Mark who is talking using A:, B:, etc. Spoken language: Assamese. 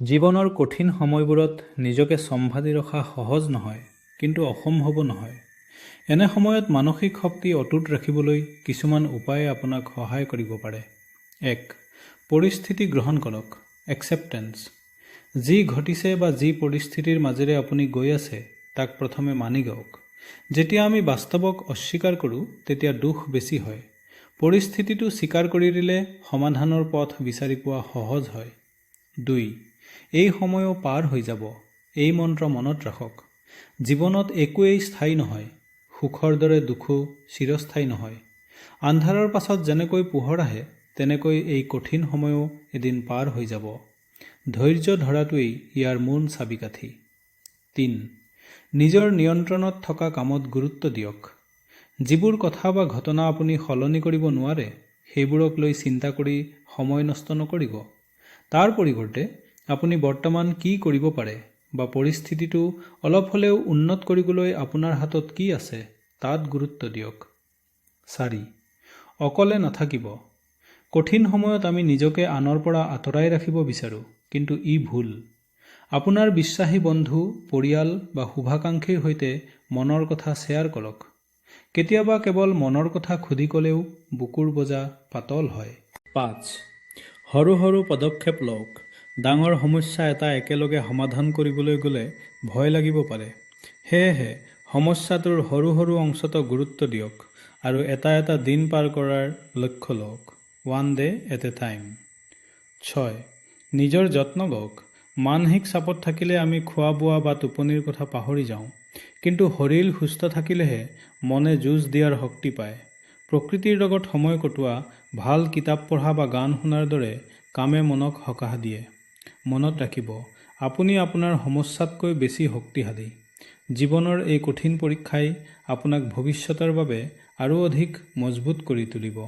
A: জীৱনৰ কঠিন সময়বোৰত নিজকে চম্ভালি ৰখা সহজ নহয়, কিন্তু অসম্ভৱো নহয়। এনে সময়ত মানসিক শক্তি অটুট ৰাখিবলৈ কিছুমান উপায়ে আপোনাক সহায় কৰিব পাৰে। 1. পৰিস্থিতি গ্ৰহণ কৰক। একচেপ্টেন্স। যি ঘটিছে বা যি পৰিস্থিতিৰ মাজেৰে আপুনি গৈ আছে তাক প্ৰথমে মানি লওক। যেতিয়া আমি বাস্তৱক অস্বীকাৰ কৰোঁ তেতিয়া দুখ বেছি হয়। পৰিস্থিতিটো স্বীকাৰ কৰি দিলে সমাধানৰ পথ বিচাৰি পোৱা সহজ হয়। 2. এই সময়ো পাৰ হৈ যাব। এই মন্ত্ৰ মনত ৰাখক। জীৱনত একোৱেই স্থায়ী নহয়। সুখৰ দৰে দুখো চিৰস্থায়ী নহয়। আন্ধাৰৰ পাছত যেনেকৈ পোহৰ আহে তেনেকৈ এই কঠিন সময়ো এদিন পাৰ হৈ যাব। ধৈৰ্য ধৰাটোৱেই ইয়াৰ মূল চাবিকাঠি। 3. নিজৰ নিয়ন্ত্ৰণত থকা কামত গুৰুত্ব দিয়ক। যিবোৰ কথা বা ঘটনা আপুনি সলনি কৰিব নোৱাৰে সেইবোৰক লৈ চিন্তা কৰি সময় নষ্ট নকৰিব। তাৰ পৰিৱৰ্তে আপুনি বৰ্তমান কি কৰিব পাৰে বা পৰিস্থিতিটো অলপ হ'লেও উন্নত কৰিবলৈ আপোনাৰ হাতত কি আছে তাত গুৰুত্ব দিয়ক। 4. অকলে নাথাকিব। কঠিন সময়ত আমি নিজকে আনৰ পৰা আঁতৰাই ৰাখিব বিচাৰোঁ, কিন্তু ই ভুল। আপোনাৰ বিশ্বাসী বন্ধু, পৰিয়াল বা শুভাকাংক্ষীৰ সৈতে মনৰ কথা শ্বেয়াৰ কৰক। কেতিয়াবা কেৱল মনৰ কথা খুলি ক'লেও বুকুৰ বোজা পাতল হয়। 5. সৰু সৰু পদক্ষেপ লওক। ডাঙৰ সমস্যা এটা একেলগে সমাধান কৰিবলৈ গ'লে ভয় লাগিব পাৰে। সেয়েহে সমস্যাটোৰ সৰু সৰু অংশতো গুৰুত্ব দিয়ক আৰু এটা এটা দিন পাৰ কৰাৰ লক্ষ্য লওক। 1 day at a time. 6. নিজৰ যত্ন লওক। মানসিক চাপত থাকিলে আমি খোৱা বোৱা বা টোপনিৰ কথা পাহৰি যাওঁ, কিন্তু শৰীৰ সুস্থ থাকিলেহে মনে যুঁজ দিয়াৰ শক্তি পায়। প্ৰকৃতিৰ লগত সময় কটোৱা, ভাল কিতাপ পঢ়া বা গান শুনাৰ দৰে কামে মনক সকাহ দিয়ে। মনত ৰাখিব, আপুনি আপোনাৰ সমস্যাতকৈ বেছি শক্তিশালী। জীৱনৰ এই কঠিন পৰীক্ষাই আপোনাক ভৱিষ্যতৰ বাবে আৰু অধিক মজবুত কৰি তুলিব।